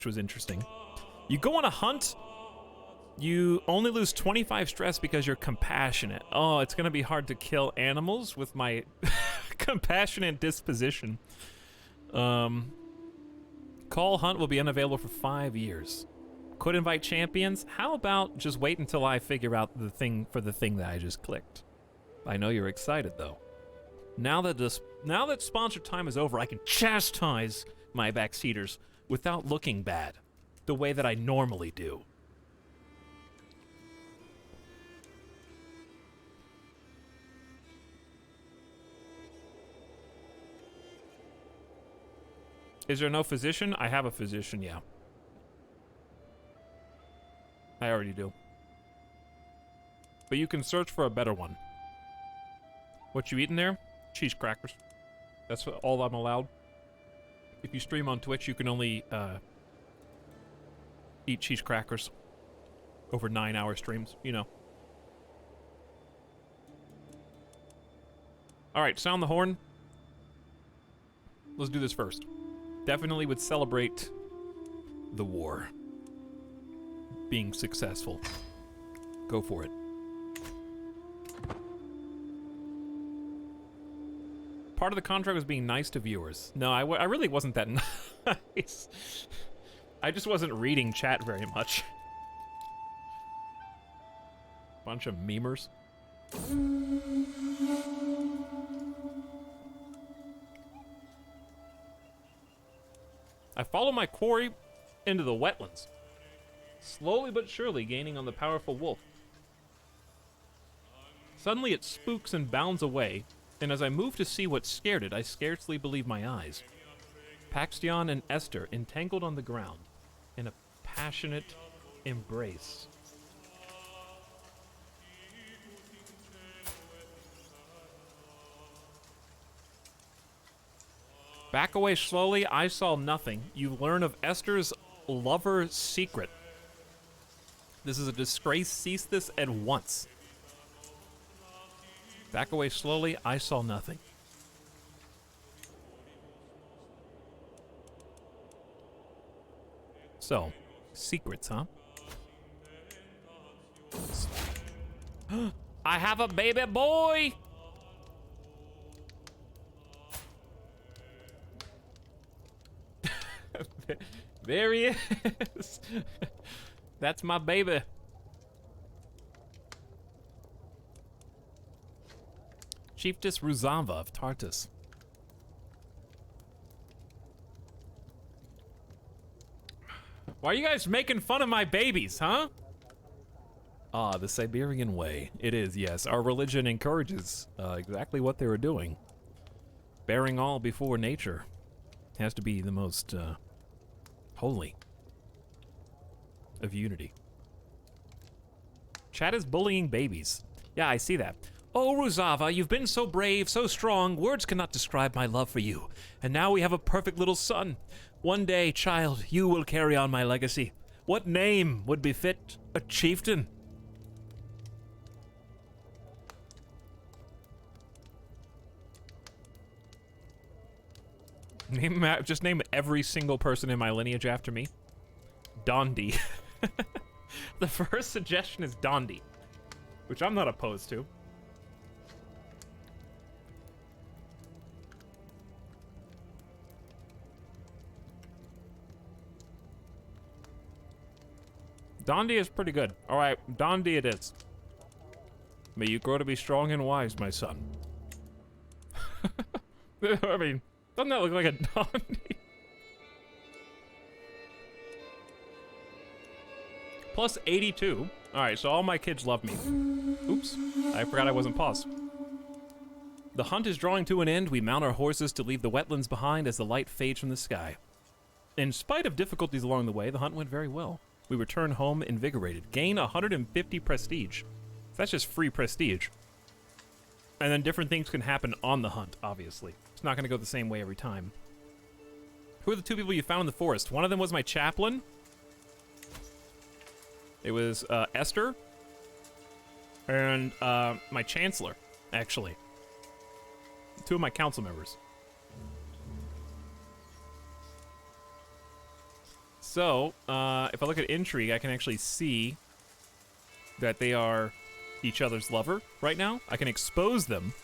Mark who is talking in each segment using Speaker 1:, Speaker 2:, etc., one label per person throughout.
Speaker 1: which was interesting. You go on a hunt, you only lose 25 stress because you're compassionate. Oh, it's gonna be hard to kill animals with my compassionate disposition. Call hunt will be unavailable for 5 years. Could invite champions. How about just wait until I figure out the thing that I just clicked? I know you're excited though. Now that sponsor time is over, I can chastise my backseaters without looking bad, the way that I normally do. Is there no physician? I have a physician, yeah. I already do. But you can search for a better one. What you eating there? Cheese crackers. That's all I'm allowed. If you stream on Twitch, you can only eat cheese crackers over 9-hour streams, you know. Alright, sound the horn. Let's do this first. Definitely would celebrate the war being successful. Go for it. Part of the contract was being nice to viewers. No, I really wasn't that nice. I just wasn't reading chat very much. Bunch of memers. I follow my quarry into the wetlands, slowly but surely gaining on the powerful wolf. Suddenly it spooks and bounds away, and as I move to see what scared it, I scarcely believe my eyes. Paxtion and Esther entangled on the ground in a passionate embrace. Back away slowly, I saw nothing. You learn of Esther's lover's secret. This is a disgrace. Cease this at once. Back away slowly, I saw nothing. So, secrets, huh? I have a baby boy! There he is. That's my baby. Chiefess Ruzava of Tartus. Why are you guys making fun of my babies, huh? Ah, the Siberian way. It is, yes. Our religion encourages exactly what they were doing. Bearing all before nature has to be the most holy of unity. Chat is bullying babies. Yeah, I see that. Oh, Ruzava, you've been so brave, so strong, words cannot describe my love for you. And now we have a perfect little son. One day, child, you will carry on my legacy. What name would befit a chieftain? Just name every single person in my lineage after me. Dondi. The first suggestion is Dondi, which I'm not opposed to. Dondi is pretty good. All right, Dondi it is. May you grow to be strong and wise, my son. I mean, doesn't that look like a Dondi? Plus 82. All right, so all my kids love me. Oops, I forgot I wasn't paused. The hunt is drawing to an end. We mount our horses to leave the wetlands behind as the light fades from the sky. In spite of difficulties along the way, the hunt went very well. We return home invigorated. Gain 150 prestige. That's just free prestige. And then different things can happen on the hunt, obviously. It's not going to go the same way every time. Who are the two people you found in the forest? One of them was my chaplain. It was Esther. And my chancellor, actually. Two of my council members. So, if I look at intrigue, I can actually see that they are each other's lover right now. I can expose them.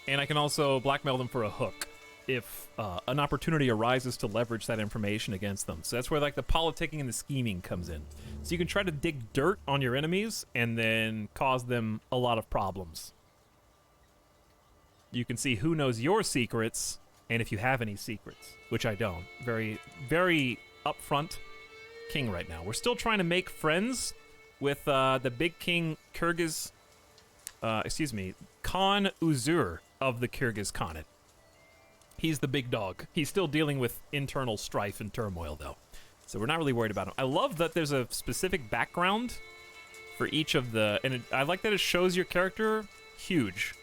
Speaker 1: And I can also blackmail them for a hook if an opportunity arises to leverage that information against them. So that's where like the politicking and the scheming comes in. So you can try to dig dirt on your enemies and then cause them a lot of problems. You can see who knows your secrets and if you have any secrets, which I don't. Very, very upfront king right now. We're still trying to make friends with the big king Kyrgyz, Khan Uzur of the Kyrgyz Khanate. He's the big dog. He's still dealing with internal strife and turmoil, though. So we're not really worried about him. I love that there's a specific background for each of the... And I like that it shows your character huge,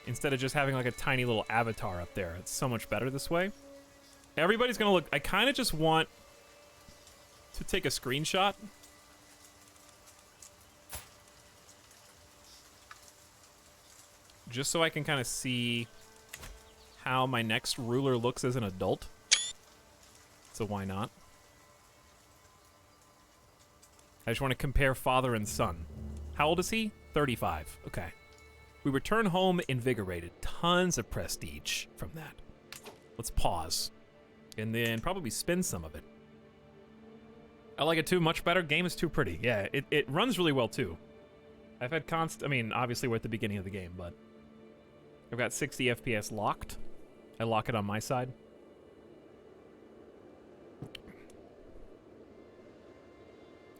Speaker 1: instead of just having like a tiny little avatar up there. It's so much better this way. Everybody's going to look... I kind of just want to take a screenshot. Just so I can kind of see how my next ruler looks as an adult. So why not? I just want to compare father and son. How old is he? 35. Okay. We return home invigorated. Tons of prestige from that. Let's pause. And then probably spin some of it. I like it too. Much better. Game is too pretty. Yeah, it runs really well too. I've had I mean, obviously we're at the beginning of the game, but I've got 60 FPS locked. I lock it on my side.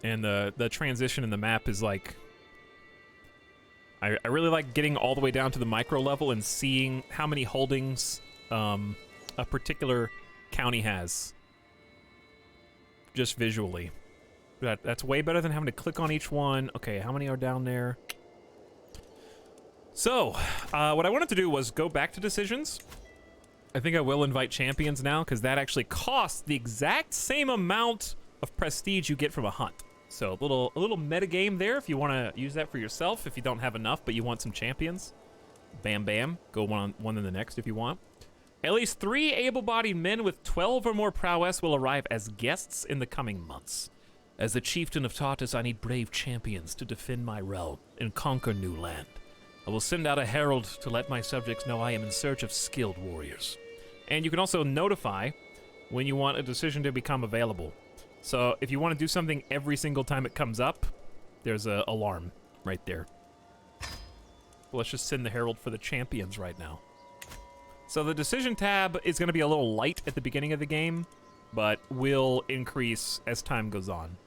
Speaker 1: And the transition in the map is like... I really like getting all the way down to the micro level and seeing how many holdings a particular county has. Just visually. That's way better than having to click on each one. Okay, how many are down there? So, what I wanted to do was go back to decisions. I think I will invite champions now, because that actually costs the exact same amount of prestige you get from a hunt. So a little metagame there if you want to use that for yourself, if you don't have enough, but you want some champions. Bam, bam. Go one in the next if you want. At least 3 able-bodied men with 12 or more prowess will arrive as guests in the coming months. As the chieftain of Tartus, I need brave champions to defend my realm and conquer new land. I will send out a herald to let my subjects know I am in search of skilled warriors. And you can also notify when you want a decision to become available. So if you want to do something every single time it comes up, there's an alarm right there. Well, let's just send the herald for the champions right now. So the decision tab is going to be a little light at the beginning of the game, but will increase as time goes on.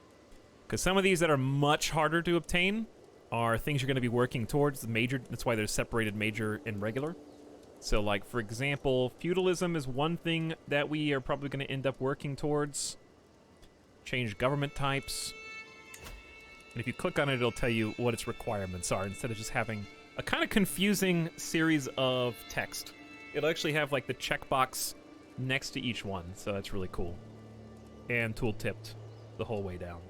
Speaker 1: Because some of these that are much harder to obtain are things you're going to be working towards. The major, that's why they're separated major and regular. So, like, for example, feudalism is one thing that we are probably going to end up working towards. Change government types. And if you click on it, it'll tell you what its requirements are, instead of just having a kind of confusing series of text. It'll actually have, like, the checkbox next to each one, so that's really cool. And tool-tipped the whole way down,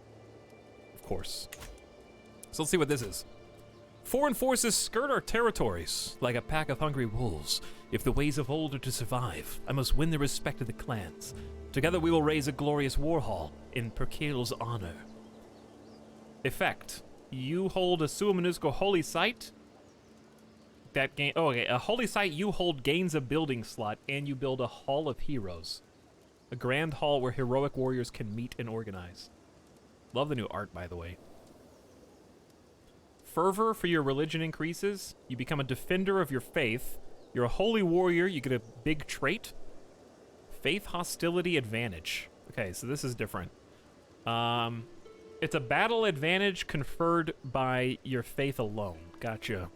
Speaker 1: of course. So let's see what this is. Foreign forces skirt our territories like a pack of hungry wolves. If the ways of old are to survive, I must win the respect of the clans. Together we will raise a glorious war hall in Perkale's honor. Effect. You hold a Suamanuzko holy site. That gain. Oh, okay. A holy site you hold gains a building slot, and you build a hall of heroes. A grand hall where heroic warriors can meet and organize. Love the new art, by the way. Fervor for your religion increases. You become a defender of your faith. You're a holy warrior. You get a big trait. Faith hostility advantage. Okay, so this is different. It's a battle advantage conferred by your faith alone. Gotcha.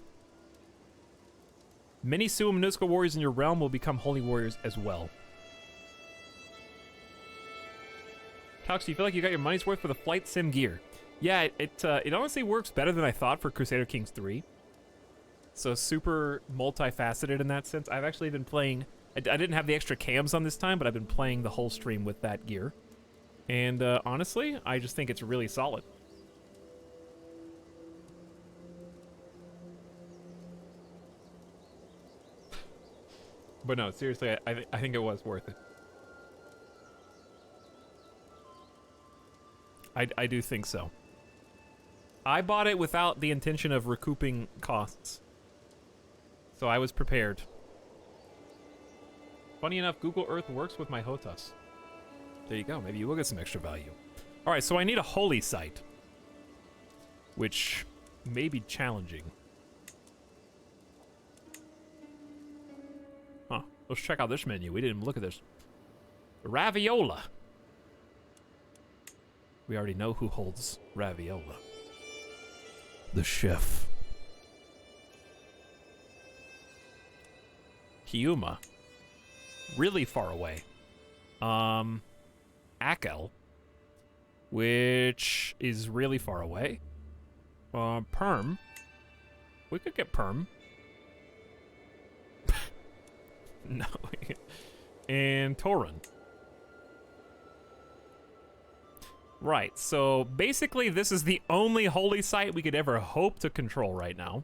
Speaker 1: Many Suamanuzka warriors in your realm will become holy warriors as well. Tox, do you feel like you got your money's worth for the flight sim gear? Yeah, it honestly works better than I thought for Crusader Kings 3. So super multifaceted in that sense. I've actually been playing... I didn't have the extra cams on this time, but I've been playing the whole stream with that gear. And honestly, I just think it's really solid. But no, seriously, I think it was worth it. I do think so. I bought it without the intention of recouping costs. So I was prepared. Funny enough, Google Earth works with my HOTAS. There you go. Maybe you will get some extra value. All right, so I need a holy site, which may be challenging. Huh. Let's check out this menu. We didn't even look at this. Raviola. We already know who holds Raviola. The chef. Hiuma. Really far away. Akel. Which is really far away. Perm. We could get Perm. No. And Torun. Right, so basically this is the only holy site we could ever hope to control right now.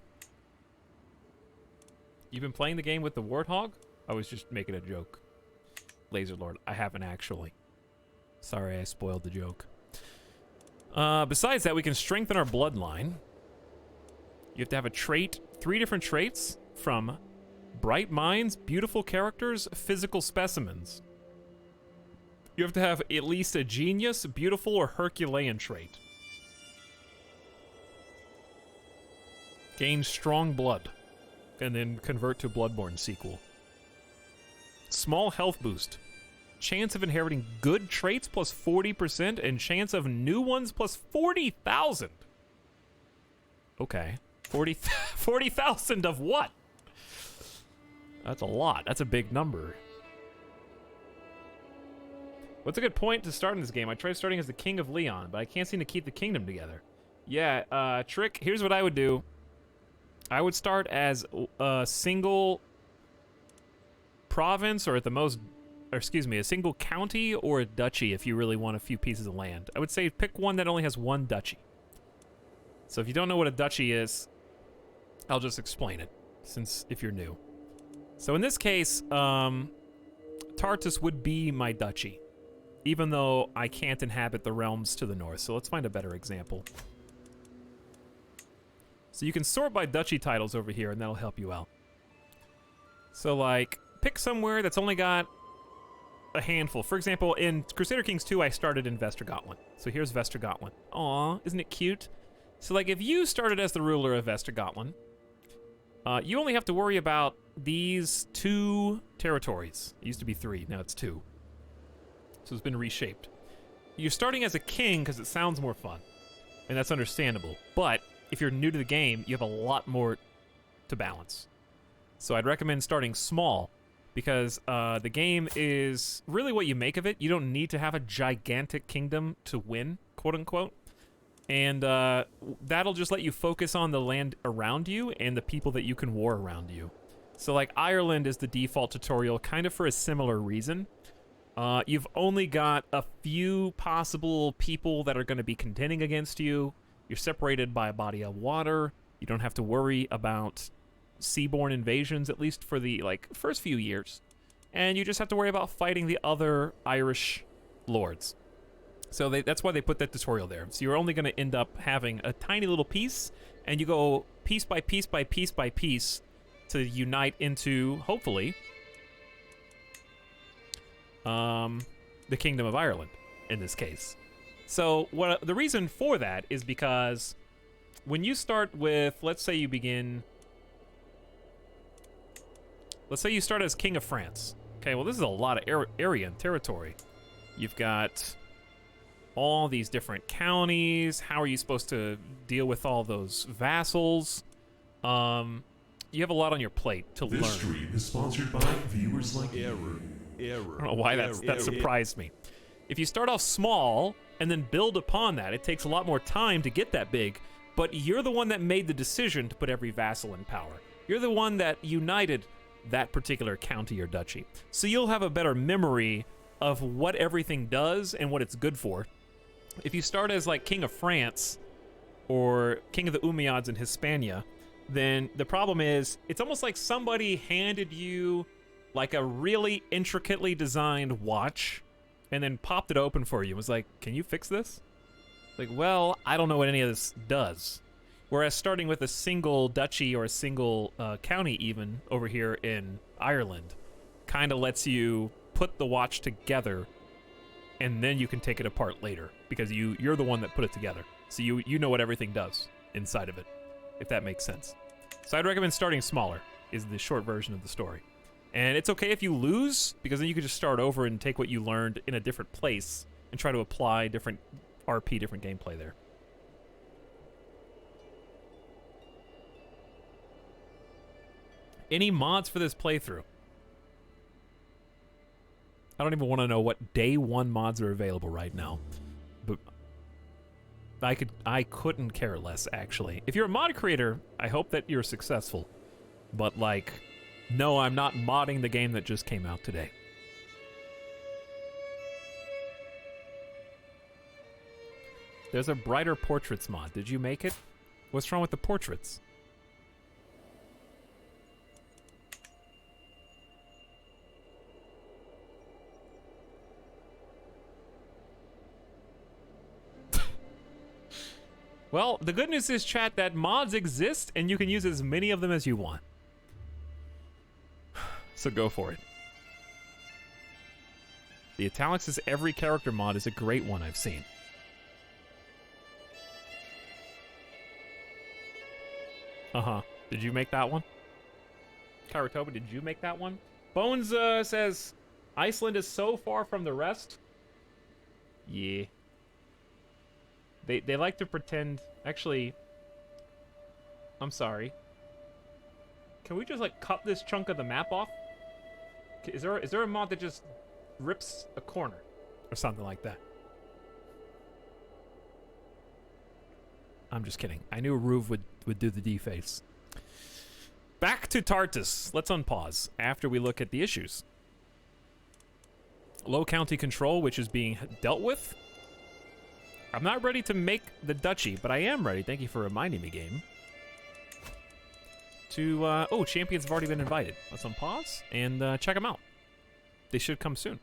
Speaker 1: You've been playing the game with the Warthog? I was just making a joke. Laser Lord, I haven't actually. Sorry, I spoiled the joke. Besides that, we can strengthen our bloodline. You have to have a trait, 3 different traits from bright minds, beautiful characters, physical specimens. You have to have at least a genius, beautiful, or Herculean trait. Gain strong blood, and then convert to Bloodborne sequel. Small health boost. Chance of inheriting good traits plus 40%, and chance of new ones plus 40,000. Okay. 40,000 of what? That's a lot. That's a big number. What's a good point to start in this game? I tried starting as the King of Leon, but I can't seem to keep the kingdom together. Yeah, Trick, here's what I would do. I would start as a single province, or at the most, or excuse me, a single county or a duchy if you really want a few pieces of land. I would say pick one that only has one duchy. So if you don't know what a duchy is, I'll just explain it, since if you're new. So in this case, Tartus would be my duchy, even though I can't inhabit the realms to the north. So let's find a better example. So you can sort by duchy titles over here, and that'll help you out. So, like, pick somewhere that's only got a handful. For example, in Crusader Kings 2, I started in Vestergotland. So here's Vestergotland. Aw, isn't it cute? So, like, if you started as the ruler of Vestergotland, you only have to worry about these 2 territories. It used to be 3, now it's 2. So it's been reshaped. You're starting as a king because it sounds more fun, and that's understandable. But if you're new to the game, you have a lot more to balance. So I'd recommend starting small, because the game is really what you make of it. You don't need to have a gigantic kingdom to win, quote unquote. And that'll just let you focus on the land around you and the people that you can war around you. So like Ireland is the default tutorial, kind of for a similar reason. You've only got a few possible people that are going to be contending against you. You're separated by a body of water. You don't have to worry about seaborne invasions, at least for the first few years. And you just have to worry about fighting the other Irish lords. So that's why they put that tutorial there. So you're only going to end up having a tiny little piece, and you go piece by piece by piece by piece to unite into, hopefully, the Kingdom of Ireland, in this case. So the reason for that is because when you start with, let's say you start as King of France. Okay, well, this is a lot of area and territory. You've got all these different counties. How are you supposed to deal with all those vassals? You have a lot on your plate to learn.
Speaker 2: This stream is sponsored by viewers like you.
Speaker 1: I don't know why that surprised me. If you start off small and then build upon that, it takes a lot more time to get that big, but you're the one that made the decision to put every vassal in power. You're the one that united that particular county or duchy. So you'll have a better memory of what everything does and what it's good for. If you start as like King of France or King of the Umayyads in Hispania, then the problem is it's almost like somebody handed you like a really intricately designed watch and then popped it open for you and was like, can you fix this? Like, well, I don't know what any of this does. Whereas starting with a single duchy or a single county even over here in Ireland kind of lets you put the watch together, and then you can take it apart later because you're the one that put it together. So you know what everything does inside of it, if that makes sense. So I'd recommend starting smaller is the short version of the story. And it's okay if you lose, because then you can just start over and take what you learned in a different place and try to apply different RP, different gameplay there. Any mods for this playthrough? I don't even want to know what day one mods are available right now. But I couldn't care less, actually. If you're a mod creator, I hope that you're successful. But, like, no, I'm not modding the game that just came out today. There's a brighter portraits mod. Did you make it? What's wrong with the portraits? Well, the good news is, chat, that mods exist, and you can use as many of them as you want. So go for it. The Etalyx' every character mod is a great one I've seen. Uh-huh. Did you make that one? Karutoba, did you make that one? Bones says, Iceland is so far from the rest. Yeah. They like to pretend... Actually, I'm sorry. Can we just, like, cut this chunk of the map off? Is there a mod that just rips a corner? Or something like that? I'm just kidding. I knew Ruve would do the deface. Back to Tartus. Let's unpause after we look at the issues. Low county control, which is being dealt with. I'm not ready to make the duchy, but I am ready. Thank you for reminding me, game. To, oh, champions have already been invited. Let's unpause and check them out. They should come soon.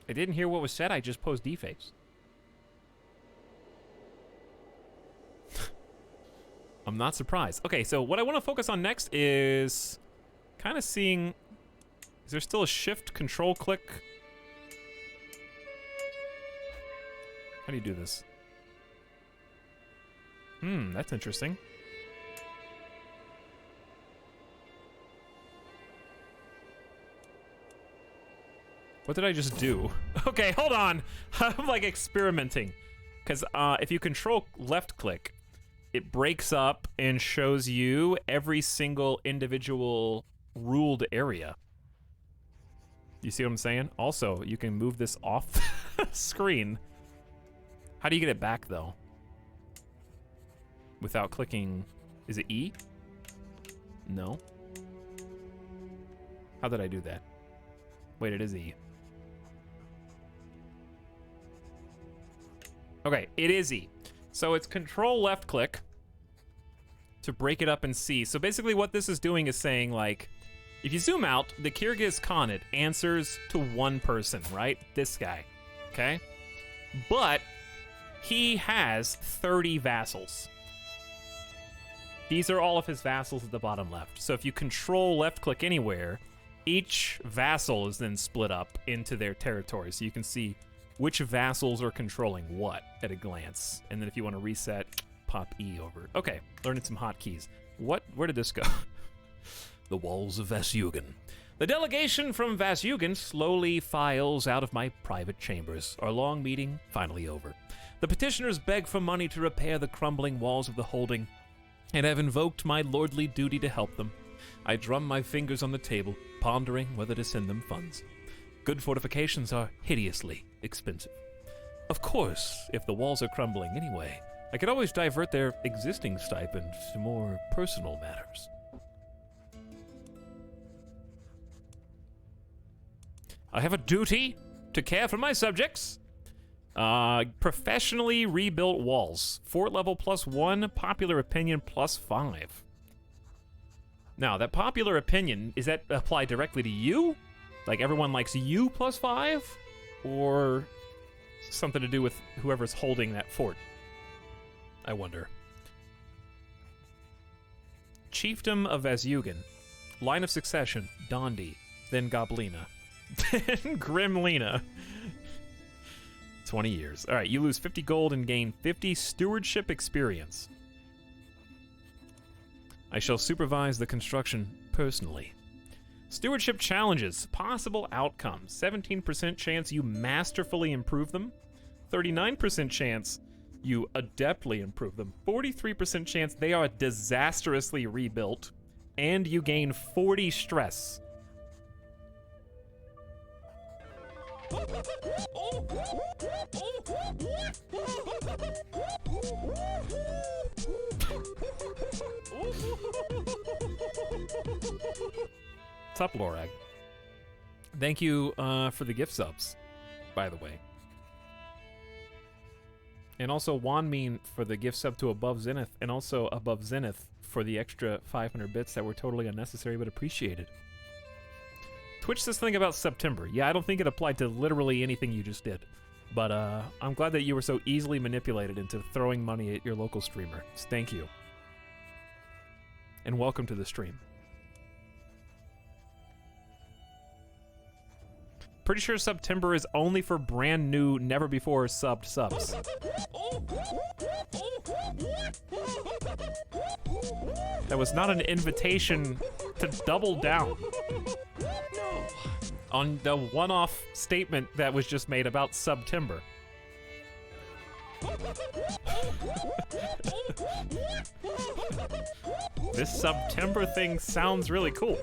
Speaker 1: I didn't hear what was said. I just posed deface. I'm not surprised. Okay, so what I want to focus on next is kind of seeing... Is there still a shift control click? How do you do this? That's interesting. What did I just do? Okay, hold on. I'm like experimenting. Because if you control left click, it breaks up and shows you every single individual ruled area. You see what I'm saying? Also, you can move this off the screen. How do you get it back, though? Without clicking... Is it E? No. How did I do that? Wait, it is E. Okay, it is E. So it's control left click to break it up and see. So basically what this is doing is saying, like, if you zoom out, the Kyrgyz Khanate answers to one person, right? This guy, okay? But he has 30 vassals. These are all of his vassals at the bottom left. So if you control left click anywhere, each vassal is then split up into their territory. So you can see which vassals are controlling what at a glance. And then if you want to reset, pop E over. Okay, learning some hotkeys. Where did this go? The walls of Vasyugin. The delegation from Vasyugin slowly files out of my private chambers, our long meeting finally over. The petitioners beg for money to repair the crumbling walls of the holding, and have invoked my lordly duty to help them. I drum my fingers on the table, pondering whether to send them funds. Good fortifications are hideously expensive. Of course, if the walls are crumbling anyway, I could always divert their existing stipend to more personal matters. I have a duty to care for my subjects. Professionally rebuilt walls. Fort level +1, popular opinion +5. Now, that popular opinion, is that applied directly to you? Like everyone likes you +5? or something to do with whoever's holding that fort. I wonder. Chiefdom of Vasyugan. Line of succession, Dondi, then Goblina, then Grimlina. 20 years. All right, you lose 50 gold and gain 50 stewardship experience. I shall supervise the construction personally. Stewardship challenges. Possible outcomes. 17% chance you masterfully improve them. 39% chance you adeptly improve them. 43% chance they are disastrously rebuilt. And you gain 40 stress. What's up, Lorag? Thank you for the gift subs, by the way. And also Wanmean for the gift sub to Above Zenith, and also Above Zenith for the extra 500 bits that were totally unnecessary but appreciated. Twitch says something about September. Yeah, I don't think it applied to literally anything you just did. But I'm glad that you were so easily manipulated into throwing money at your local streamer. Thank you. And welcome to the stream. Pretty sure September is only for brand new, never before subbed subs. That was not an invitation to double down on the one-off statement that was just made about September. This September thing sounds really cool.